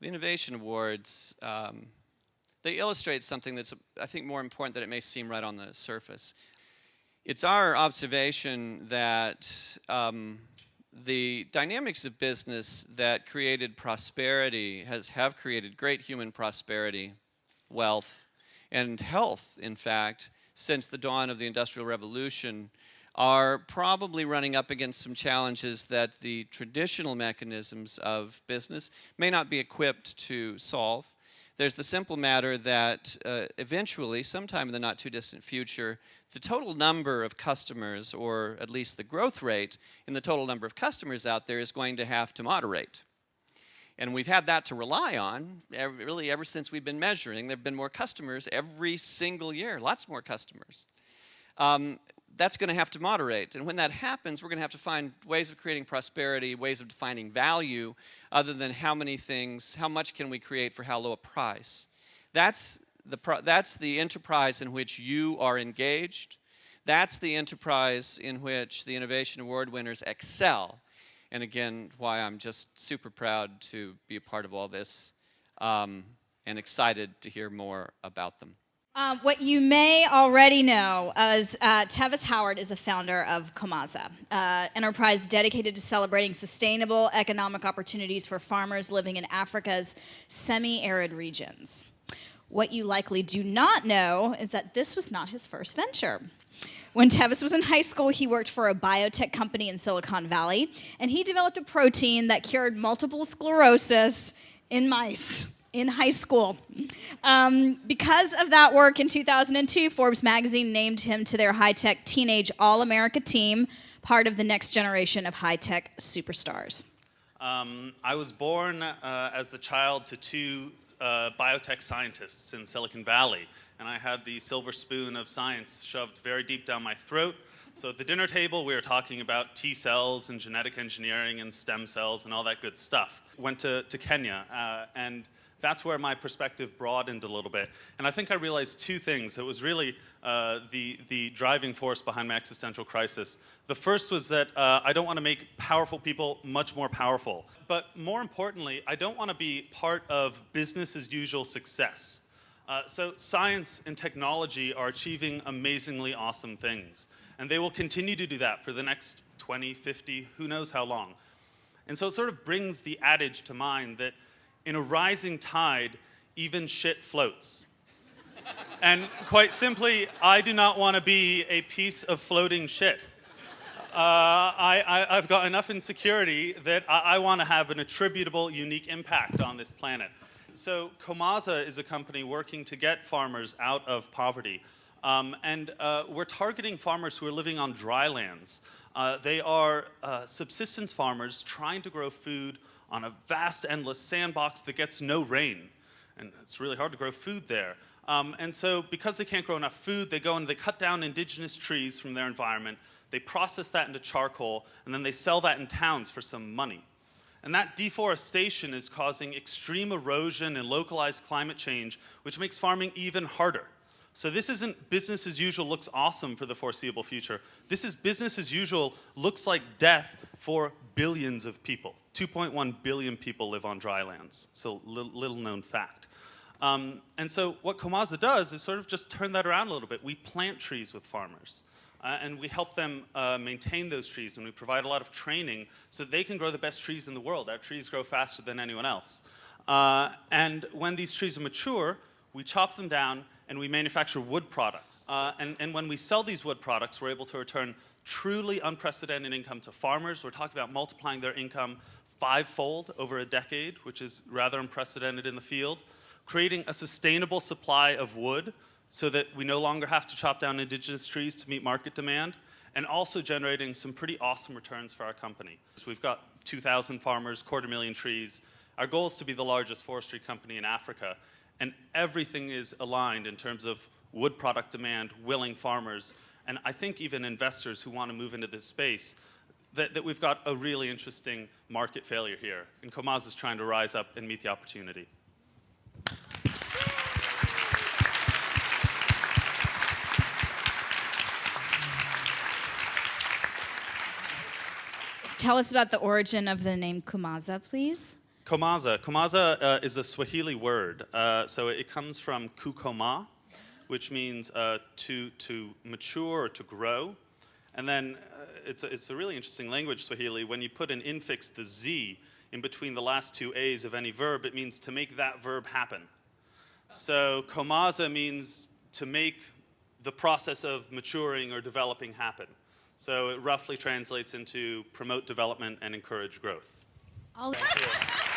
The Innovation Awards, they illustrate something that's, I think, more important than it may seem right on the surface. It's our observation that the dynamics of business that created prosperity have created great human prosperity, wealth, and health, in fact, since the dawn of the Industrial Revolution, are probably running up against some challenges that the traditional mechanisms of business may not be equipped to solve. There's the simple matter that eventually, sometime in the not too distant future, the total number of customers, or at least the growth rate in the total number of customers out there, is going to have to moderate. And we've had that to rely on really ever since we've been measuring. There have been more customers every single year, lots more customers. That's going to have to moderate. And when that happens, we're going to have to find ways of creating prosperity, ways of defining value, other than how many things, how much can we create for how low a price. That's the enterprise in which you are engaged. That's the enterprise in which the Innovation Award winners excel. And again, why I'm just super proud to be a part of all this and excited to hear more about them. What you may already know is Tevis Howard is the founder of KOMAZA, an enterprise dedicated to celebrating sustainable economic opportunities for farmers living in Africa's semi-arid regions. What you likely do not know is that this was not his first venture. When Tevis was in high school, he worked for a biotech company in Silicon Valley, and he developed a protein that cured multiple sclerosis in mice in high school. Because of that work in 2002, Forbes magazine named him to their high-tech teenage All-America team, part of the next generation of high-tech superstars. I was born as the child to two biotech scientists in Silicon Valley, and I had the silver spoon of science shoved very deep down my throat. So at the dinner table, we were talking about T cells and genetic engineering and stem cells and all that good stuff. Went to Kenya, and that's where my perspective broadened a little bit. And I think I realized two things. It was really the driving force behind my existential crisis. The first was that I don't want to make powerful people much more powerful. But more importantly, I don't want to be part of business as usual success. So science and technology are achieving amazingly awesome things. And they will continue to do that for the next 20, 50, who knows how long. And so it sort of brings the adage to mind that in a rising tide, even shit floats. And quite simply, I do not want to be a piece of floating shit. I've got enough insecurity that I want to have an attributable, unique impact on this planet. So KOMAZA is a company working to get farmers out of poverty. And we're targeting farmers who are living on dry lands. They are subsistence farmers trying to grow food on a vast, endless sandbox that gets no rain. And it's really hard to grow food there. And so because they can't grow enough food, they go and they cut down indigenous trees from their environment, they process that into charcoal, and then they sell that in towns for some money. And that deforestation is causing extreme erosion and localized climate change, which makes farming even harder. So this isn't business as usual looks awesome for the foreseeable future. This is business as usual looks like death for billions of people. 2.1 billion people live on dry lands, so little known fact. And so what KOMAZA does is sort of just turn that around a little bit. We plant trees with farmers, and we help them maintain those trees, and we provide a lot of training so that they can grow the best trees in the world. Our trees grow faster than anyone else. And when these trees are mature, we chop them down and we manufacture wood products. And when we sell these wood products, we're able to return truly unprecedented income to farmers. We're talking about multiplying their income 5-fold over a decade, which is rather unprecedented in the field, creating a sustainable supply of wood so that we no longer have to chop down indigenous trees to meet market demand, and also generating some pretty awesome returns for our company. So we've got 2,000 farmers, 250,000 trees. Our goal is to be the largest forestry company in Africa, and everything is aligned in terms of wood product demand, willing farmers, and I think even investors who want to move into this space, that we've got a really interesting market failure here. And KOMAZA is trying to rise up and meet the opportunity. Tell us about the origin of the name KOMAZA, please. KOMAZA. KOMAZA is a Swahili word. So it comes from kukoma, which means to mature or to grow. And then it's a really interesting language, Swahili. When you put an infix, the Z, in between the last two A's of any verb, it means to make that verb happen. So KOMAZA means to make the process of maturing or developing happen. So it roughly translates into promote development and encourage growth. All Thank you.